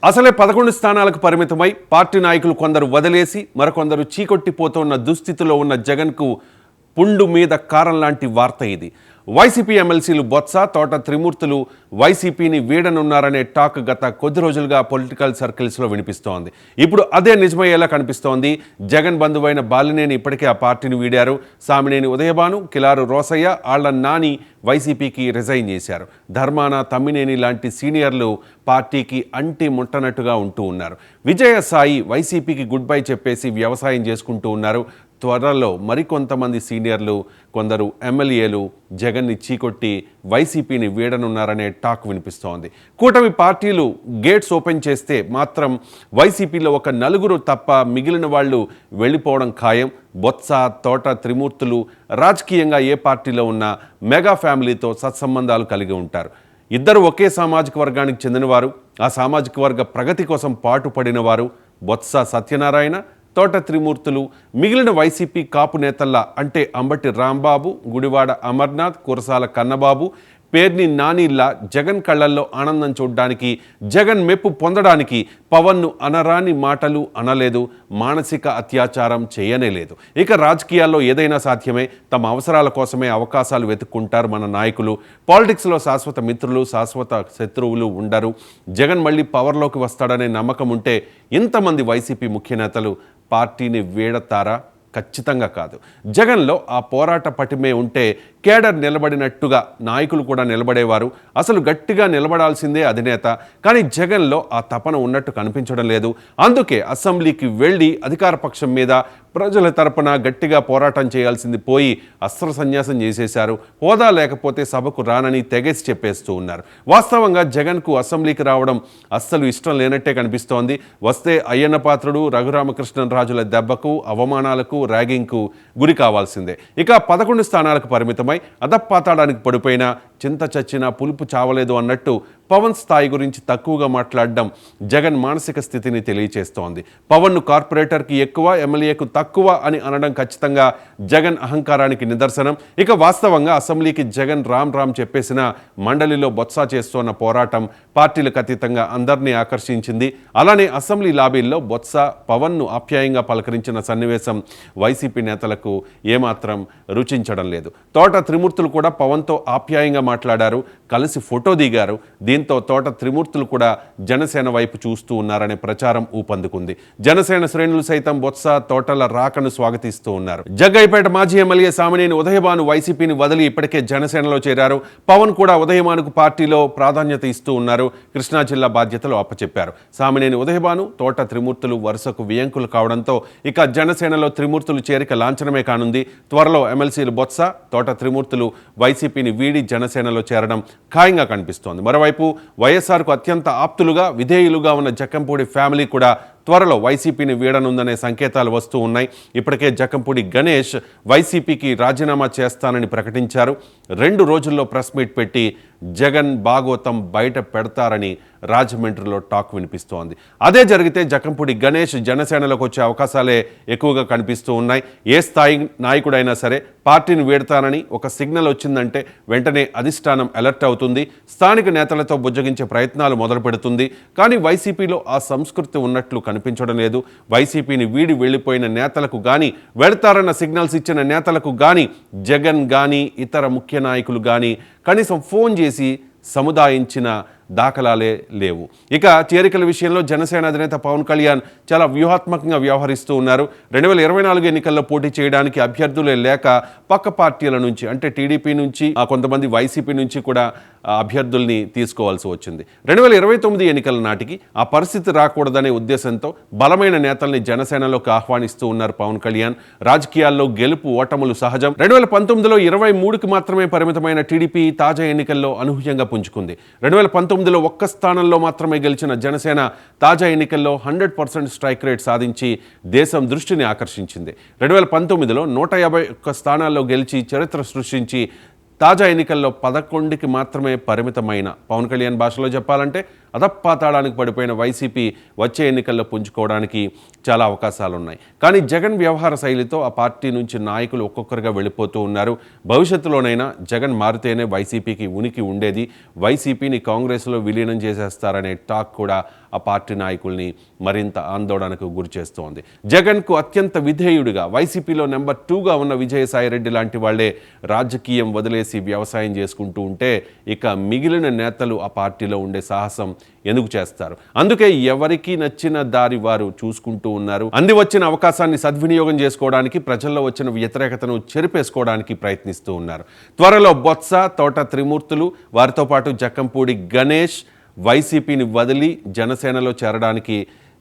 అసలే 11 స్థానాలకు పరిమితమై పార్టీ నాయకులు కొందరు వదిలేసి మరికొందరు చీకొట్టిపోతున్న దుస్థితిలో ఉన్న జగన్కు పుండు మీద కారం లాంటి వార్త ఇది. వైసీపీ ఎమ్మెల్సీలు బొత్స, తోట త్రిమూర్తులు వైసీపీని వీడనున్నారనే టాక్ గత కొద్ది రోజులుగా పొలిటికల్ సర్కిల్స్లో వినిపిస్తోంది. ఇప్పుడు అదే నిజమయ్యేలా కనిపిస్తోంది. జగన్ బంధువైన బాలినేని ఇప్పటికే ఆ పార్టీని వీడారు. సామినేని ఉదయభాను, కిలారు రోసయ్య, ఆళ్ల నాని వైసీపీకి రిజైన్ చేశారు. ధర్మాన, తమ్మినేని లాంటి సీనియర్లు పార్టీకి అంటి ముట్టనట్టుగా ఉంటూ ఉన్నారు. విజయసాయి వైసీపీకి గుడ్ బై చెప్పేసి వ్యవసాయం చేసుకుంటూ ఉన్నారు. త్వరలో మరికొంతమంది సీనియర్లు, కొందరు ఎమ్మెల్యేలు జగన్ని చీకొట్టి వైసీపీని వీడనున్నారనే టాక్ వినిపిస్తోంది. కూటమి పార్టీలు గేట్స్ ఓపెన్ చేస్తే మాత్రం వైసీపీలో ఒక నలుగురు తప్ప మిగిలిన వాళ్ళు వెళ్ళిపోవడం ఖాయం. బొత్స, తోట త్రిమూర్తులు రాజకీయంగా ఏ పార్టీలో ఉన్నా మెగా ఫ్యామిలీతో సత్సంబంధాలు కలిగి ఉంటారు. ఇద్దరు ఒకే సామాజిక వర్గానికి చెందినవారు, ఆ సామాజిక వర్గ ప్రగతి కోసం పాటుపడినవారు. బొత్స సత్యనారాయణ, తోట త్రిమూర్తులు మిగిలిన వైసీపీ కాపు నేతల్లా అంటే అంబటి రాంబాబు, గుడివాడ అమర్నాథ్, కురసాల కన్నబాబు, పేర్ని నానిల్లా జగన్ కళ్ళల్లో ఆనందం చూడడానికి, జగన్ మెప్పు పొందడానికి పవన్ను అనరాని మాటలు అనలేదు, మానసిక అత్యాచారం చేయనేలేదు. ఇక రాజకీయాల్లో ఏదైనా సాధ్యమే. తమ అవసరాల కోసమే అవకాశాలు వెతుక్కుంటారు మన నాయకులు. పాలిటిక్స్లో శాశ్వత మిత్రులు, శాశ్వత శత్రువులు ఉండరు. జగన్ మళ్ళీ పవర్లోకి వస్తాడనే నమ్మకం ఉంటే ఇంతమంది వైసీపీ ముఖ్య నేతలు పార్టీని వీడతారా? ఖచ్చితంగా కాదు. జగన్లో ఆ పోరాట పటిమే ఉంటే కేడర్ నిలబడినట్టుగా నాయకులు కూడా నిలబడేవారు. అసలు గట్టిగా నిలబడాల్సిందే అధినేత. కానీ జగన్లో ఆ తపన ఉన్నట్టు కనిపించడం లేదు. అందుకే అసెంబ్లీకి వెళ్ళి అధికార పక్షం మీద ప్రజల తరపున గట్టిగా పోరాటం చేయాల్సింది పోయి అస్త్ర సన్యాసం చేసేశారు. హోదా లేకపోతే సభకు రానని తెగేసి చెప్పేస్తూ ఉన్నారు. వాస్తవంగా జగన్కు అసెంబ్లీకి రావడం అస్సలు ఇష్టం లేనట్టే కనిపిస్తోంది. వస్తే అయ్యన్న పాత్రుడు, రఘురామకృష్ణరాజుల దెబ్బకు, అవమానాలకు, ర్యాగింగ్కు గురి కావాల్సిందే. ఇక 11 స్థానాలకు పరిమితమై అదపాతాడానికి పడిపోయిన చింత చచ్చినా పులుపు చావలేదు అన్నట్టు పవన్ స్థాయి గురించి తక్కువగా మాట్లాడడం జగన్ మానసిక స్థితిని తెలియచేస్తోంది. పవన్ను కార్పొరేటర్కి ఎక్కువ, ఎమ్మెల్యేకు తక్కువ అని అనడం ఖచ్చితంగా జగన్ అహంకారానికి నిదర్శనం. ఇక వాస్తవంగా అసెంబ్లీకి జగన్ రామ్ చెప్పేసిన మండలిలో బొత్స చేస్తోన్న పోరాటం పార్టీలకు అతీతంగా అందరినీ ఆకర్షించింది. అలానే అసెంబ్లీ లాబీల్లో బొత్స పవన్ను ఆప్యాయంగా పలకరించిన సన్నివేశం వైసీపీ నేతలకు ఏమాత్రం రుచించడం లేదు. తోట త్రిమూర్తులు కూడా పవన్తో ఆప్యాయంగా మాట్లాడారు, కలిసి ఫోటో దిగారు. దీంతో తోట త్రిమూర్తులు కూడా జనసేన వైపు చూస్తూ ఉన్నారనే ప్రచారం ఊపందుకుంది. జనసేన శ్రేణులు సైతం బొత్స, తోటల రాకను స్వాగతిస్తూ ఉన్నారు. జగ్గయ్యపేట మాజీ ఎమ్మెల్యే సామినేని ఉదయభాను వైసీపీని వదిలి ఇప్పటికే జనసేనలో చేరారు. పవన్ కూడా ఉదయభానుకు పార్టీలో ప్రాధాన్యత ఇస్తూ ఉన్నారు. కృష్ణా జిల్లా బాధ్యతలు అప్పచెప్పారు. సామినేని ఉదయభాను, తోట త్రిమూర్తులు వరుసకు వియంకులు కావడంతో ఇక జనసేనలో త్రిమూర్తులు చేరిక లాంఛనమే కానుంది. త్వరలో ఎమ్మెల్సీలు బొత్స, తోట త్రిమూర్తులు వైసీపీని వీడి జనసేనలో చేరడం ఖాయంగా కనిపిస్తోంది. మరోవైపు వైఎస్ఆర్కు అత్యంత ఆప్తులుగా, విధేయులుగా ఉన్న జక్కంపూడి ఫ్యామిలీ కూడా త్వరలో వైసీపీని వీడనుందనే సంకేతాలు వస్తూ ఉన్నాయి. ఇప్పటికే జక్కంపూడి గణేష్ వైసీపీకి రాజీనామా చేస్తానని ప్రకటించారు. 2 రోజుల్లో ప్రెస్ మీట్ పెట్టి జగన్ భాగోతం బయట పెడతారని రాజమండ్రిలో టాక్ వినిపిస్తోంది. అదే జరిగితే జక్కంపూడి గణేష్ జనసేనలోకి వచ్చే అవకాశాలే ఎక్కువగా కనిపిస్తూ ఉన్నాయి. ఏ స్థాయి నాయకుడైనా సరే పార్టీని వీడతానని ఒక సిగ్నల్ వచ్చిందంటే వెంటనే అధిష్టానం అలర్ట్ అవుతుంది. స్థానిక నేతలతో బుజ్జగించే ప్రయత్నాలు మొదలు పెడుతుంది. కానీ వైసీపీలో ఆ సంస్కృతి ఉన్నట్లు కనిపించడం లేదు. వైసీపీని వీడి వెళ్ళిపోయిన నేతలకు కానీ, వెళతారన్న సిగ్నల్స్ ఇచ్చిన నేతలకు కానీ జగన్ కానీ ఇతర ముఖ్య నాయకులు కానీ కనీసం ఫోన్ చేసి సముదాయించిన దాఖలాలే లేవు. ఇక చేరికల విషయంలో జనసేన అధినేత పవన్ కళ్యాణ్ చాలా వ్యూహాత్మకంగా వ్యవహరిస్తూ ఉన్నారు. 2024 ఎన్నికల్లో పోటీ చేయడానికి అభ్యర్థులే లేక పక్క పార్టీల నుంచి అంటే టీడీపీ నుంచి, కొంతమంది వైసీపీ నుంచి కూడా అభ్యర్థుల్ని తీసుకోవాల్సి వచ్చింది. 2029 ఎన్నికల నాటికి ఆ పరిస్థితి రాకూడదనే ఉద్దేశంతో బలమైన నేతల్ని జనసేనలోకి ఆహ్వానిస్తూ ఉన్నారు పవన్ కళ్యాణ్. రాజకీయాల్లో గెలుపు ఓటములు సహజం. 2019లో 23కి మాత్రమే పరిమితమైన టీడీపీ తాజా ఎన్నికల్లో అనూహ్యంగా పుంజుకుంది. 2019లో ఒక్క స్థానంలో మాత్రమే గెలిచిన జనసేన తాజా ఎన్నికల్లో 100% స్ట్రైక్ రేట్ సాధించి దేశం దృష్టిని ఆకర్షించింది. 2019లో 151 స్థానాల్లో గెలిచి చరిత్ర సృష్టించి తాజా ఎన్నికల్లో 11కి మాత్రమే పరిమితమైన, పవన్ కళ్యాణ్ భాషలో చెప్పాలంటే అధపాతాళానికి పడిపోయిన వైసీపీ వచ్చే ఎన్నికల్లో పుంజుకోవడానికి చాలా అవకాశాలు ఉన్నాయి. కానీ జగన్ వ్యవహార శైలితో ఆ పార్టీ నుంచి నాయకులు ఒక్కొక్కరుగా వెళ్ళిపోతూ ఉన్నారు. భవిష్యత్తులోనైనా జగన్ మారితేనే వైసీపీకి ఉనికి ఉండేది, వైసీపీని కాంగ్రెస్లో విలీనం చేసేస్తారనే టాక్ కూడా ఆ పార్టీ నాయకుల్ని మరింత ఆందోళనకు గురి చేస్తోంది. జగన్కు అత్యంత విధేయుడిగా వైసీపీలో నెంబర్ 2గా ఉన్న విజయసాయిరెడ్డి లాంటి వాళ్లే రాజకీయం వదిలేసి వ్యవసాయం చేసుకుంటూ ఉంటే ఇక మిగిలిన నేతలు ఆ పార్టీలో ఉండే సాహసం ఎందుకు చేస్తారు? అందుకే ఎవరికి నచ్చిన దారి వారు చూసుకుంటూ ఉన్నారు. అంది వచ్చిన అవకాశాన్ని సద్వినియోగం చేసుకోవడానికి, ప్రజల్లో వచ్చిన వ్యతిరేకతను చెరిపేసుకోవడానికి ప్రయత్నిస్తూ ఉన్నారు. త్వరలో బొత్స, తోట త్రిమూర్తులు, వారితో పాటు జక్కంపూడి గణేష్ వైసీపీని వదిలి జనసేనలో చేరడానికి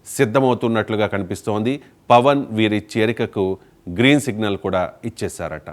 సిద్ధమవుతున్నట్లుగా కనిపిస్తోంది. పవన్ వీరి చేరికకు గ్రీన్ సిగ్నల్ కూడా ఇచ్చేశారట.